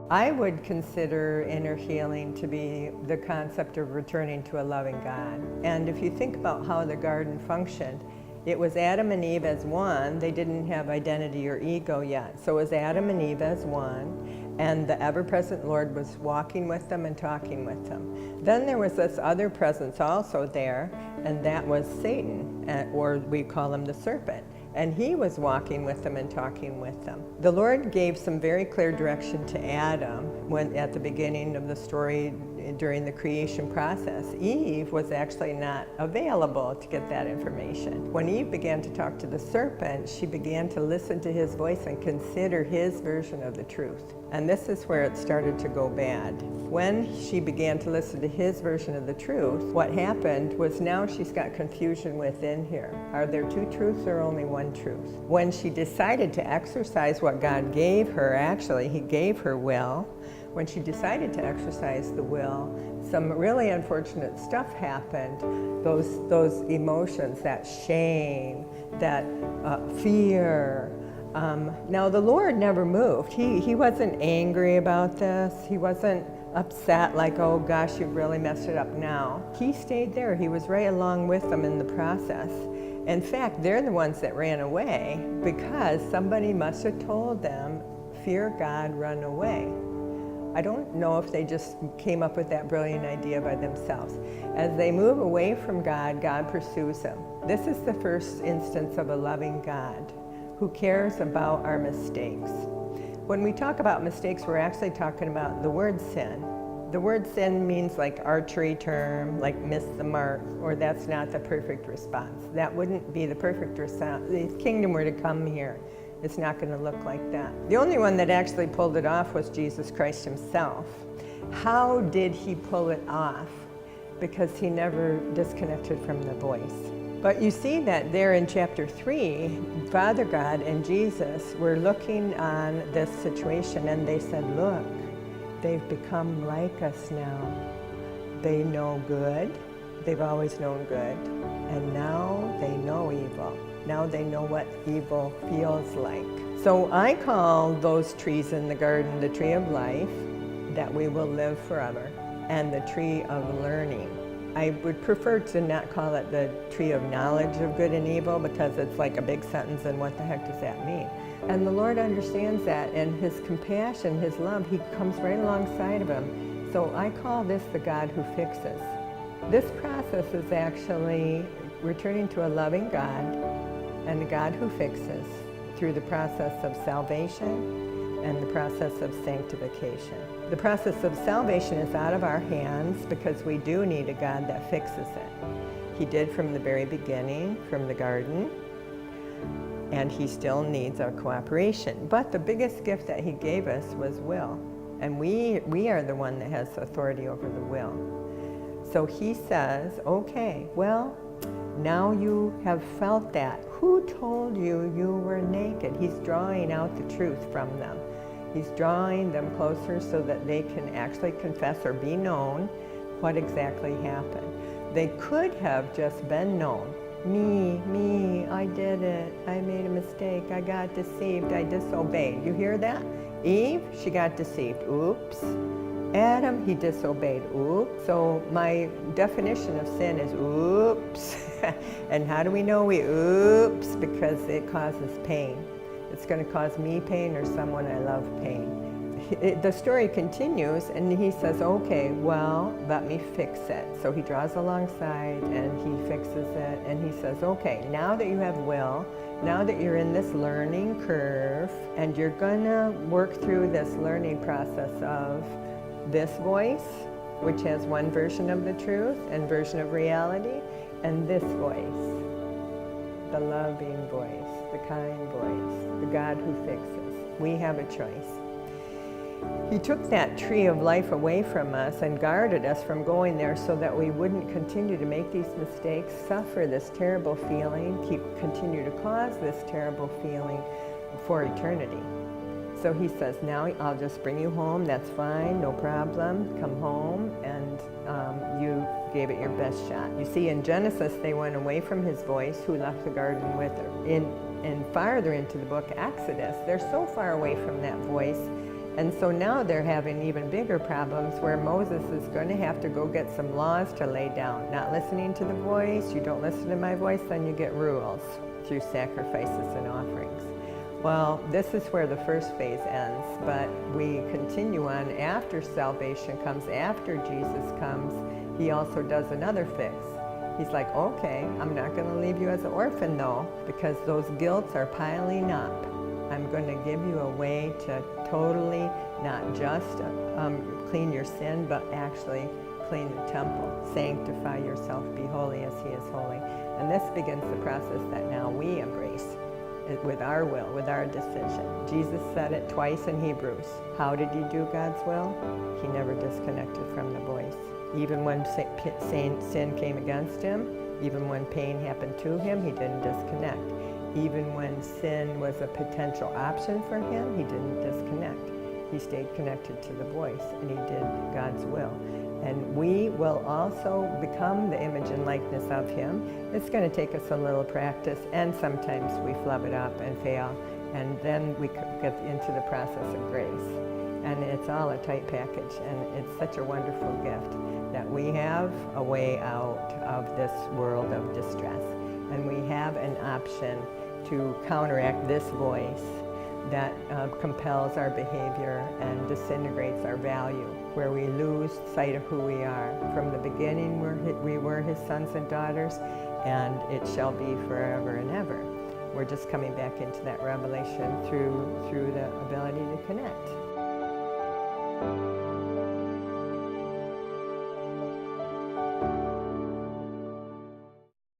I would consider inner healing to be the concept of returning to a loving God. And if you think about how the garden functioned, it was Adam and Eve as one. They didn't have identity or ego yet. So it was Adam and Eve as one, and the ever-present Lord was walking with them and talking with them. Then there was this other presence also there, and that was Satan, or we call him the serpent. And he was walking with them and talking with them. The Lord gave some very clear direction to Adam when at the beginning of the story during the creation process. Eve was actually not available to get that information. When Eve began to talk to the serpent, she began to listen to his voice and consider his version of the truth. And this is where it started to go bad. When she began to listen to his version of the truth, what happened was now she's got confusion within here. Are there two truths or only one truth? When she decided to exercise what God gave her, actually, he gave her will. When she decided to exercise the will, some really unfortunate stuff happened. Those emotions, that shame, that fear. Now the Lord never moved. He wasn't angry about this. He wasn't upset like, oh gosh, you've really messed it up now. He stayed there. He was right along with them in the process. In fact, they're the ones that ran away because somebody must have told them, fear God, run away. I don't know if they just came up with that brilliant idea by themselves. As they move away from God, God pursues them. This is the first instance of a loving God who cares about our mistakes. When we talk about mistakes, we're actually talking about the word sin. The word sin means like archery term, like miss the mark, or that's not the perfect response. That wouldn't be the perfect response. If the kingdom were to come here, it's not going to look like that. The only one that actually pulled it off was Jesus Christ himself. How did he pull it off? Because he never disconnected from the voice. But you see that there in chapter 3, Father God and Jesus were looking on this situation and they said, look, they've become like us now. They know good. They've always known good. And now they know evil. Now they know what evil feels like. So I call those trees in the garden the tree of life, that we will live forever, and the tree of learning. I would prefer to not call it the tree of knowledge of good and evil because it's like a big sentence and what the heck does that mean? And the Lord understands that, and his compassion, his love, he comes right alongside of him. So I call this the God who fixes. This process is actually returning to a loving God and the God who fixes through the process of salvation and the process of sanctification. The process of salvation is out of our hands because we do need a God that fixes it. He did from the very beginning, from the garden, and he still needs our cooperation. But the biggest gift that he gave us was will, and we are the one that has authority over the will. So he says, okay, well, now you have felt that. Who told you you were naked? He's drawing out the truth from them. He's drawing them closer so that they can actually confess or be known what exactly happened. They could have just been known. Me, I did it. I made a mistake. I got deceived. I disobeyed. You hear that? Eve, she got deceived. Oops. Adam, he disobeyed. Oops. So my definition of sin is oops. And how do we know we oops? Because it causes pain. It's going to cause me pain or someone I love pain. The story continues and he says, okay, well, let me fix it. So he draws alongside and he fixes it and he says, okay, now that you have will, now that you're in this learning curve and you're going to work through this learning process of this voice, which has one version of the truth and version of reality, and this voice, the loving voice, the kind voice, the God who fixes. We have a choice. He took that tree of life away from us and guarded us from going there so that we wouldn't continue to make these mistakes, suffer this terrible feeling, continue to cause this terrible feeling for eternity. So he says, now I'll just bring you home, that's fine, no problem, come home, and you gave it your best shot. You see, in Genesis, they went away from his voice, who left the garden with her. And farther into the book, Exodus, they're so far away from that voice, And so now they're having even bigger problems where Moses is going to have to go get some laws to lay down. Not listening to the voice, you don't listen to my voice, then you get rules through sacrifices and offerings. Well, this is where the first phase ends, but we continue on after salvation comes, after Jesus comes. He also does another fix. He's like, okay, I'm not going to leave you as an orphan though, because those guilts are piling up. I'm going to give you a way to totally not just clean your sin, but actually clean the temple. Sanctify yourself, be holy as he is holy. And this begins the process that now we embrace with our will, with our decision. Jesus said it twice in Hebrews. How did he do God's will? He never disconnected from the voice. Even when sin came against him, even when pain happened to him, he didn't disconnect. Even when sin was a potential option for him, he didn't disconnect. He stayed connected to the voice, and he did God's will. And we will also become the image and likeness of him. It's going to take us a little practice, and sometimes we flub it up and fail, and then we get into the process of grace. And it's all a tight package, and it's such a wonderful gift that we have a way out of this world of distress. And we have an option to counteract this voice that compels our behavior and disintegrates our value, where we lose sight of who we are. From the beginning, we were his sons and daughters, and it shall be forever and ever. We're just coming back into that revelation through the ability to connect.